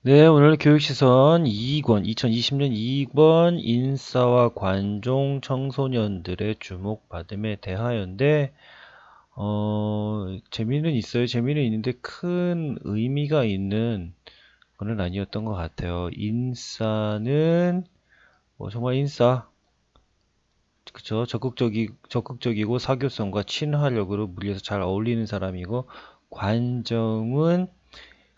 네, 오늘 교육시선 2권, 2020년 2권 인싸와 관종 청소년들의 주목받음에 대하여인데, 재미는 있어요. 재미는 있는데 큰 의미가 있는 건 아니었던 것 같아요. 인싸는, 정말 인싸, 그쵸? 적극적이고 사교성과 친화력으로 물려서 잘 어울리는 사람이고, 관정은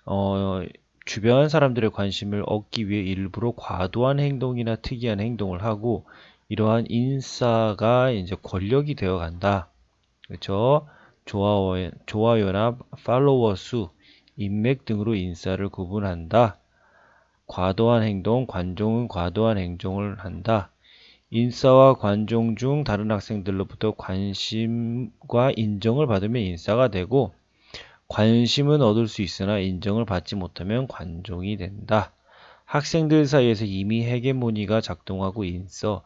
어, 주변 사람들의 관심을 얻기 위해 일부러 과도한 행동이나 특이한 행동을 하고 이러한 인싸가 이제 권력이 되어 간다. 그렇죠? 좋아요나 팔로워 수, 인맥 등으로 인싸를 구분한다. 과도한 행동, 관종은 과도한 행동을 한다. 인싸와 관종 중 다른 학생들로부터 관심과 인정을 받으면 인싸가 되고 관심은 얻을 수 있으나 인정을 받지 못하면 관종이 된다. 학생들 사이에서 이미 헤게모니가 작동하고 있어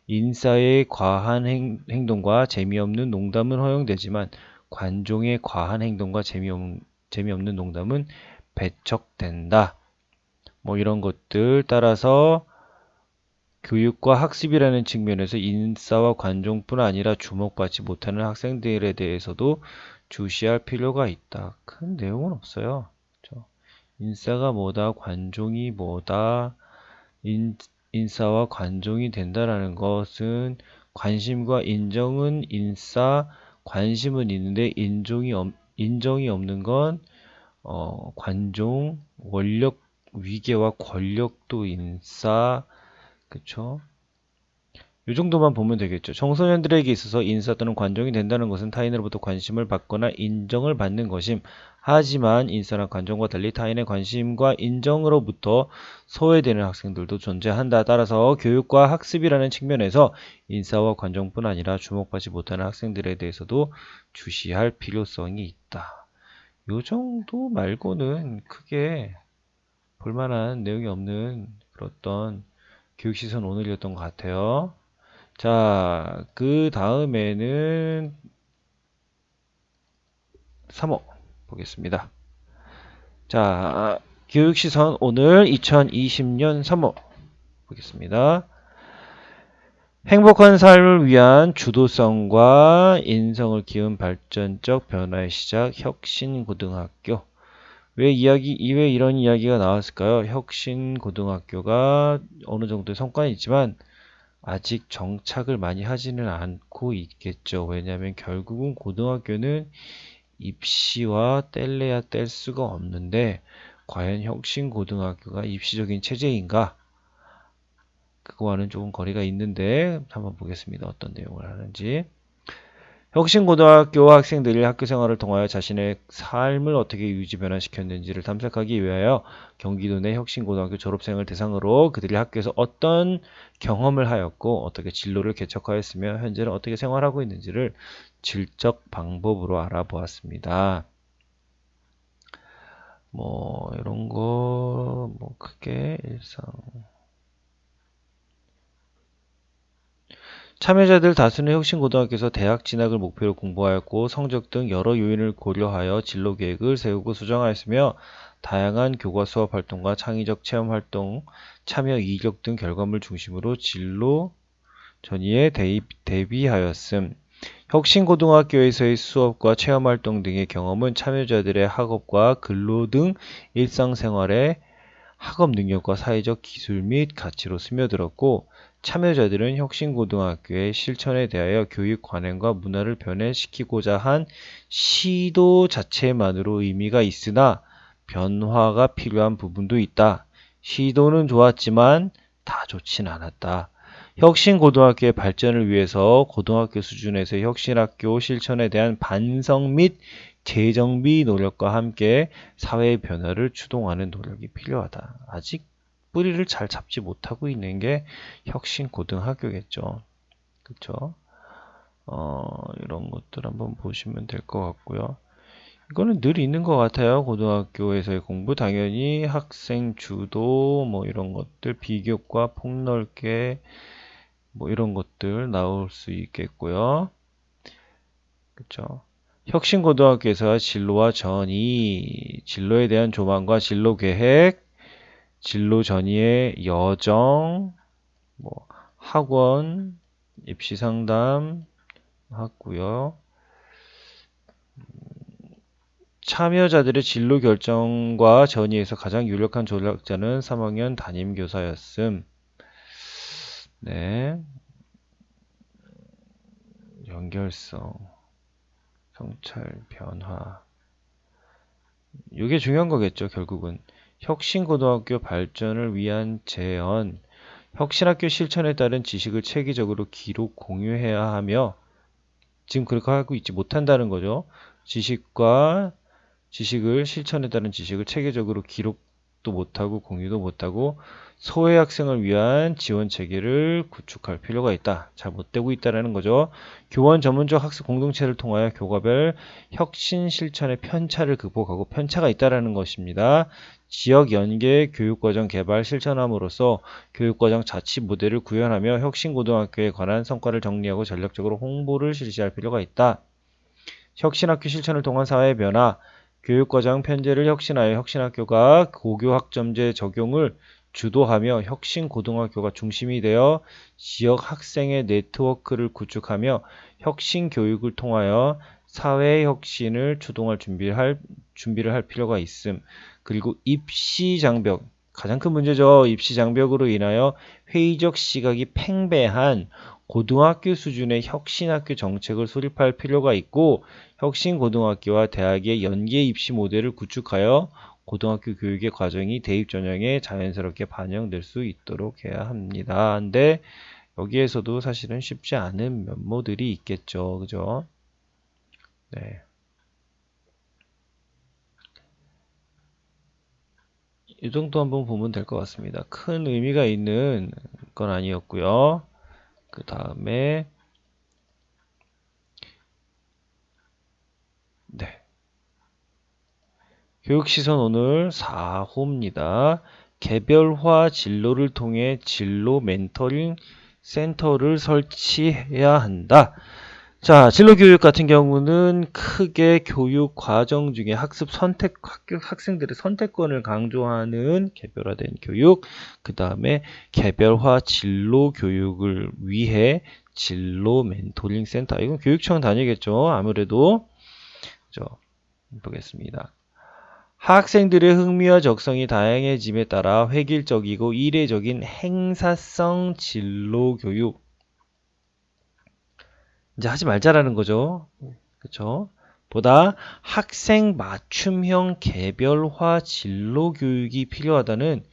인싸의 과한 행동과 재미없는 농담은 허용되지만 관종의 과한 행동과 재미없는 농담은 배척된다. 뭐 이런 것들 따라서 교육과 학습이라는 측면에서 인싸와 관종뿐 아니라 주목받지 못하는 학생들에 대해서도 주시할 필요가 있다. 큰 내용은 없어요. 그렇죠? 인싸가 뭐다, 관종이 뭐다, 인싸와 관종이 된다라는 것은 관심과 인정은 인싸, 관심은 있는데 인정이 없는 건 관종, 위계와 권력도 인싸, 그쵸? 이 정도만 보면 되겠죠. 청소년들에게 있어서 인사 또는 관종이 된다는 것은 타인으로부터 관심을 받거나 인정을 받는 것임. 하지만 인사나 관종과 달리 타인의 관심과 인정으로부터 소외되는 학생들도 존재한다. 따라서 교육과 학습이라는 측면에서 인사와 관종뿐 아니라 주목받지 못하는 학생들에 대해서도 주시할 필요성이 있다. 이 정도 말고는 크게 볼만한 내용이 없는 그런 교육시선 오늘이었던 것 같아요. 자, 그 다음에는 3호 보겠습니다. 자, 교육시선 오늘 2020년 3호 보겠습니다. 행복한 삶을 위한 주도성과 인성을 키운 발전적 변화의 시작, 혁신고등학교. 왜 이런 이야기가 나왔을까요? 혁신고등학교가 어느 정도의 성과는 있지만 아직 정착을 많이 하지는 않고 있겠죠. 왜냐하면 결국은 고등학교는 입시와 뗄래야 뗄 수가 없는데 과연 혁신고등학교가 입시적인 체제인가? 그거와는 조금 거리가 있는데 한번 보겠습니다. 어떤 내용을 하는지. 혁신고등학교 학생들이 학교 생활을 통하여 자신의 삶을 어떻게 유지 변화시켰는지를 탐색하기 위하여 경기도 내 혁신고등학교 졸업생을 대상으로 그들이 학교에서 어떤 경험을 하였고 어떻게 진로를 개척하였으며 현재는 어떻게 생활하고 있는지를 질적 방법으로 알아보았습니다. 이런 거 크게 일상 참여자들 다수는 혁신고등학교에서 대학 진학을 목표로 공부하였고 성적 등 여러 요인을 고려하여 진로 계획을 세우고 수정하였으며 다양한 교과 수업 활동과 창의적 체험 활동, 참여 이력 등 결과물 중심으로 진로 전이에 대비하였음. 혁신고등학교에서의 수업과 체험 활동 등의 경험은 참여자들의 학업과 근로 등 일상생활의 학업 능력과 사회적 기술 및 가치로 스며들었고 참여자들은 혁신고등학교의 실천에 대하여 교육 관행과 문화를 변화시키고자 한 시도 자체만으로 의미가 있으나 변화가 필요한 부분도 있다. 시도는 좋았지만 다 좋진 않았다. 혁신고등학교의 발전을 위해서 고등학교 수준에서 혁신학교 실천에 대한 반성 및 재정비 노력과 함께 사회의 변화를 추동하는 노력이 필요하다. 아직 뿌리를 잘 잡지 못하고 있는 게 혁신고등학교겠죠. 그쵸? 이런 것들 한번 보시면 될 것 같고요. 이거는 늘 있는 것 같아요. 고등학교에서의 공부. 당연히 학생 주도, 이런 것들, 비교과 폭넓게, 이런 것들 나올 수 있겠고요. 그쵸? 혁신고등학교에서 진로와 전이, 진로에 대한 조망과 진로 계획, 진로 전이의 여정, 뭐 학원, 입시 상담 하고요. 참여자들의 진로 결정과 전이에서 가장 유력한 조력자는 3학년 담임교사였음. 네. 연결성, 성찰, 변화. 이게 중요한 거겠죠, 결국은. 혁신고등학교 발전을 위한 재현, 혁신학교 실천에 따른 지식을 체계적으로 기록, 공유해야 하며, 지금 그렇게 하고 있지 못한다는 거죠. 지식을 실천에 따른 지식을 체계적으로 기록도 못하고 공유도 못하고 소외 학생을 위한 지원 체계를 구축할 필요가 있다. 잘 못되고 있다는 거죠. 교원 전문적 학습 공동체를 통하여 교과별 혁신 실천의 편차를 극복하고 편차가 있다는 것입니다. 지역 연계 교육과정 개발 실천함으로써 교육과정 자치 모델을 구현하며 혁신고등학교에 관한 성과를 정리하고 전략적으로 홍보를 실시할 필요가 있다. 혁신학교 실천을 통한 사회 변화, 교육과정 편제를 혁신하여 혁신학교가 고교학점제 적용을 주도하며 혁신고등학교가 중심이 되어 지역 학생의 네트워크를 구축하며 혁신교육을 통하여 사회혁신을 추동할 준비를 할 필요가 있음. 그리고 입시장벽, 가장 큰 문제죠. 입시장벽으로 인하여 회의적 시각이 팽배한 고등학교 수준의 혁신학교 정책을 수립할 필요가 있고 혁신고등학교와 대학의 연계 입시 모델을 구축하여 고등학교 교육의 과정이 대입 전형에 자연스럽게 반영될 수 있도록 해야 합니다. 근데 여기에서도 사실은 쉽지 않은 면모들이 있겠죠. 그죠? 네. 이 정도 한번 보면 될 것 같습니다. 큰 의미가 있는 건 아니었고요. 그 다음에 네. 교육시선 오늘 4호입니다. 개별화 진로를 통해 진로 멘토링 센터를 설치해야 한다. 자, 진로교육 같은 경우는 크게 교육 과정 중에 학생들의 선택권을 강조하는 개별화된 교육, 그 다음에 개별화 진로 교육을 위해 진로 멘토링 센터. 이건 교육청 다니겠죠. 아무래도. 보겠습니다. 학생들의 흥미와 적성이 다양해짐에 따라 획일적이고 이례적인 행사성 진로 교육. 이제 하지 말자라는 거죠. 그쵸? 보다 학생 맞춤형 개별화 진로 교육이 필요하다는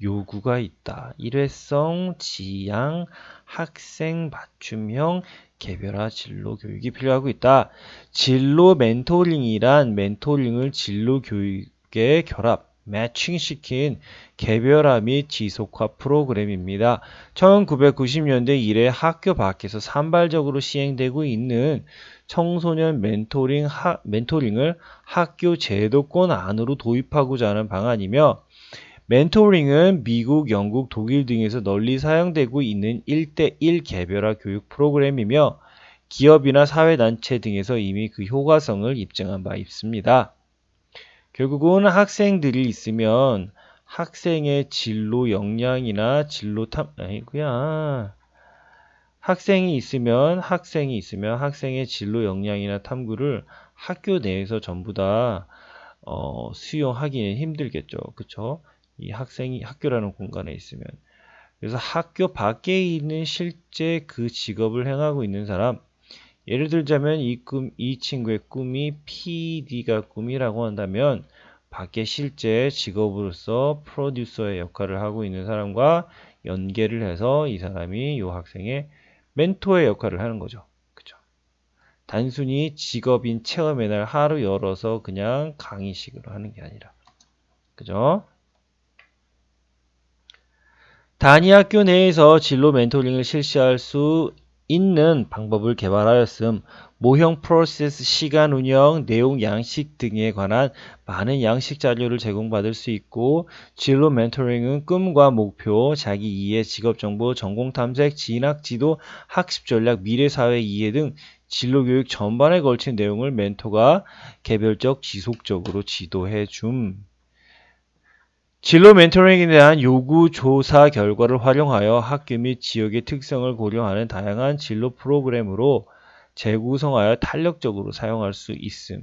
요구가 있다. 일회성, 지향, 학생 맞춤형 개별화 진로 교육이 필요하고 있다. 진로 멘토링이란 멘토링을 진로 교육에 결합, 매칭시킨 개별화 및 지속화 프로그램입니다. 1990년대 이래 학교 밖에서 산발적으로 시행되고 있는 청소년 멘토링을 학교 제도권 안으로 도입하고자 하는 방안이며 멘토링은 미국, 영국, 독일 등에서 널리 사용되고 있는 1대1 개별화 교육 프로그램이며 기업이나 사회단체 등에서 이미 그 효과성을 입증한 바 있습니다. 결국은 학생들이 있으면 학생의 진로 역량이나 학생이 있으면 학생의 진로 역량이나 탐구를 학교 내에서 전부 다 수용하기는 힘들겠죠. 그쵸? 이 학생이 학교라는 공간에 있으면. 그래서 학교 밖에 있는 실제 그 직업을 행하고 있는 사람, 예를 들자면 이 친구의 꿈이 PD가 꿈이라고 한다면 밖에 실제 직업으로서 프로듀서의 역할을 하고 있는 사람과 연계를 해서 이 사람이 이 학생의 멘토의 역할을 하는 거죠. 그죠? 단순히 직업인 체험의 날 하루 열어서 그냥 강의식으로 하는 게 아니라. 그죠? 단위 학교 내에서 진로 멘토링을 실시할 수 있는 방법을 개발하였음. 모형 프로세스, 시간 운영, 내용 양식 등에 관한 많은 양식 자료를 제공받을 수 있고 진로 멘토링은 꿈과 목표, 자기 이해, 직업 정보, 전공 탐색, 진학 지도, 학습 전략, 미래 사회 이해 등 진로 교육 전반에 걸친 내용을 멘토가 개별적 지속적으로 지도해 줌. 진로 멘토링에 대한 요구 조사 결과를 활용하여 학교 및 지역의 특성을 고려하는 다양한 진로 프로그램으로 재구성하여 탄력적으로 사용할 수 있음.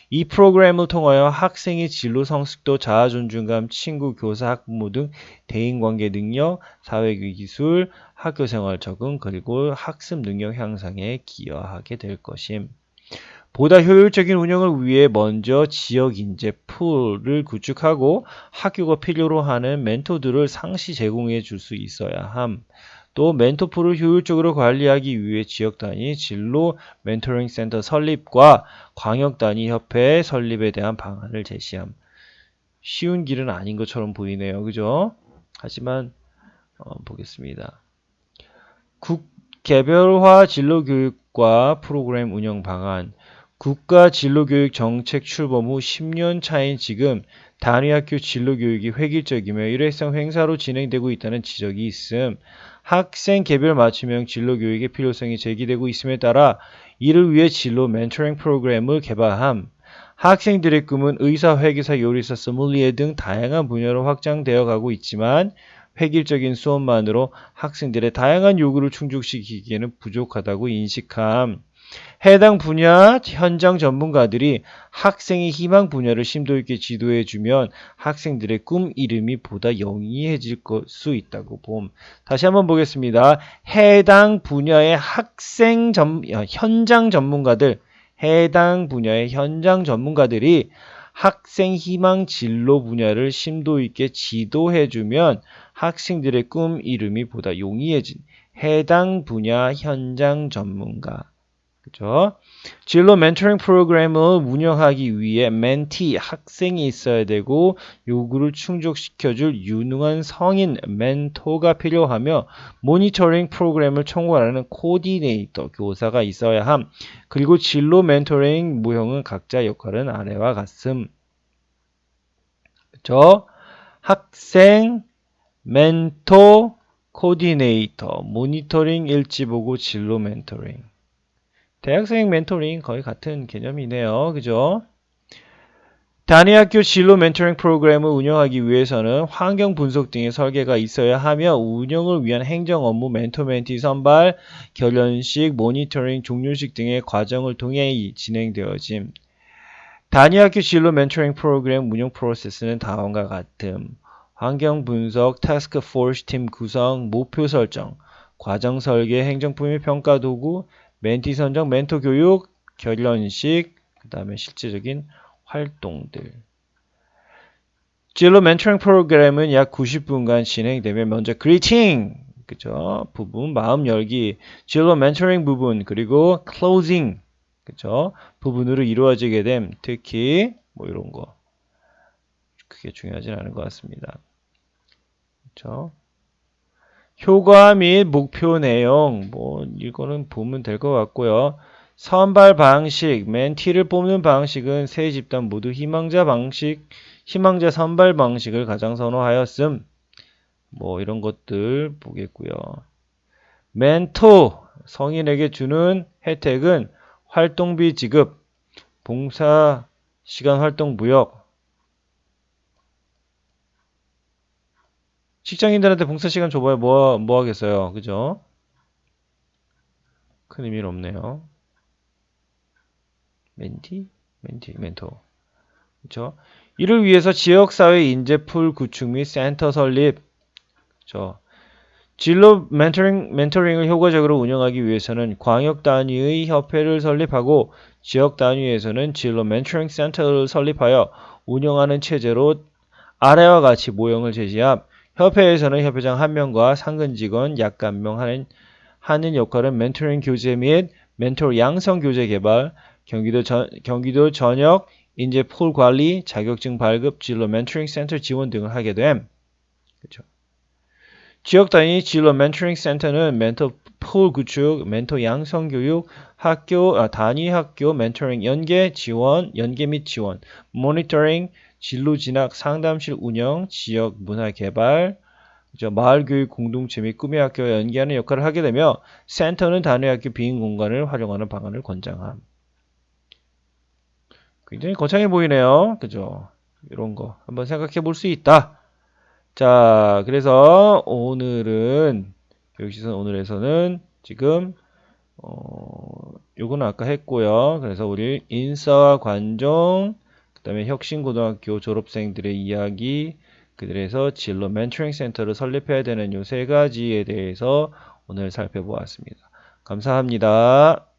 이 프로그램을 통하여 학생의 진로 성숙도, 자아 존중감, 친구, 교사, 학부모 등 대인관계 능력, 사회교육 기술, 학교생활 적응, 그리고 학습 능력 향상에 기여하게 될 것임. 보다 효율적인 운영을 위해 먼저 지역 인재 풀을 구축하고 학교가 필요로 하는 멘토들을 상시 제공해 줄 수 있어야 함. 또 멘토풀을 효율적으로 관리하기 위해 지역 단위 진로 멘토링 센터 설립과 광역 단위 협회 설립에 대한 방안을 제시함. 쉬운 길은 아닌 것처럼 보이네요. 그죠? 하지만 보겠습니다. 개별화 진로교육과 프로그램 운영 방안. 국가 진로교육 정책 출범 후 10년 차인 지금 단위학교 진로교육이 획일적이며 일회성 행사로 진행되고 있다는 지적이 있음. 학생 개별 맞춤형 진로교육의 필요성이 제기되고 있음에 따라 이를 위해 진로 멘토링 프로그램을 개발함. 학생들의 꿈은 의사, 회계사, 요리사, 소믈리에 등 다양한 분야로 확장되어 가고 있지만 획일적인 수업만으로 학생들의 다양한 요구를 충족시키기에는 부족하다고 인식함. 해당 분야 현장 전문가들이 학생의 희망 분야를 심도 있게 지도해주면 학생들의 꿈 이름이 보다 영리해질 수 있다고 봄. 다시 한번 보겠습니다. 해당 분야의 현장 전문가들, 해당 분야의 현장 전문가들이 학생 희망 진로 분야를 심도 있게 지도해주면 학생들의 꿈 이름이 보다 용이해진 해당 분야 현장 전문가. 그죠? 진로 멘토링 프로그램을 운영하기 위해 멘티 학생이 있어야 되고 요구를 충족시켜줄 유능한 성인 멘토가 필요하며 모니터링 프로그램을 총괄하는 코디네이터 교사가 있어야 함. 그리고 진로 멘토링 모형은 각자 역할은 아래와 같음. 그죠? 학생, 멘토, 코디네이터, 모니터링, 일지보고, 진로 멘토링. 대학생 멘토링 거의 같은 개념이네요. 그죠? 단위학교 진로 멘토링 프로그램을 운영하기 위해서는 환경 분석 등의 설계가 있어야 하며 운영을 위한 행정 업무 멘토 멘티 선발, 결연식, 모니터링, 종료식 등의 과정을 통해 진행되어짐. 단위학교 진로 멘토링 프로그램 운영 프로세스는 다음과 같음. 환경 분석, 타스크 포스 팀 구성, 목표 설정, 과정 설계, 행정품 및 평가 도구, 멘티 선정, 멘토 교육, 결연식, 그 다음에 실제적인 활동들. 진로 멘토링 프로그램은 약 90분간 진행되며 먼저 그리팅, 그죠? 부분, 마음 열기, 진로 멘토링 부분, 그리고 클로징, 그죠? 부분으로 이루어지게 됨. 특히 뭐 이런 거 크게 중요하진 않은 것 같습니다. 그죠? 효과 및 목표 내용, 뭐 이거는 보면 될 것 같고요. 선발 방식, 멘티를 뽑는 방식은 세 집단 모두 희망자 선발 방식을 가장 선호하였음. 뭐 이런 것들 보겠고요. 멘토, 성인에게 주는 혜택은 활동비 지급, 봉사 시간 활동 무역. 직장인들한테 봉사 시간 줘봐야 뭐 하겠어요. 그죠? 큰 의미는 없네요. 멘토. 그렇죠? 이를 위해서 지역사회 인재풀 구축 및 센터 설립. 그렇죠? 진로 멘토링을 효과적으로 운영하기 위해서는 광역 단위의 협회를 설립하고 지역 단위에서는 진로 멘토링 센터를 설립하여 운영하는 체제로 아래와 같이 모형을 제시함. 협회에서는 협회장 1명과 상근 직원 약 1명 하는 역할은 멘토링 교재 및 멘토 양성 교재 개발, 경기도 전역 인재 풀 관리, 자격증 발급, 진로 멘토링 센터 지원 등을 하게 됨. 그렇죠. 지역 단위 진로 멘토링 센터는 멘토 풀 구축, 멘토 양성 교육, 단위 학교 멘토링 연계 및 지원, 모니터링, 진로 진학 상담실 운영, 지역 문화 개발, 마을 교육 공동체 및 꿈의 학교와 연계하는 역할을 하게 되며 센터는 단위 학교 빈 공간을 활용하는 방안을 권장함. 굉장히 거창해 보이네요. 그죠? 이런 거 한번 생각해 볼 수 있다. 자, 그래서 오늘은 교육시선 오늘에서는 지금 요거는 아까 했고요. 그래서 우리 인싸와 관종, 그 다음에 혁신고등학교 졸업생들의 이야기, 그들에서 진로 멘토링 센터를 설립해야 되는 요 세 가지에 대해서 오늘 살펴보았습니다. 감사합니다.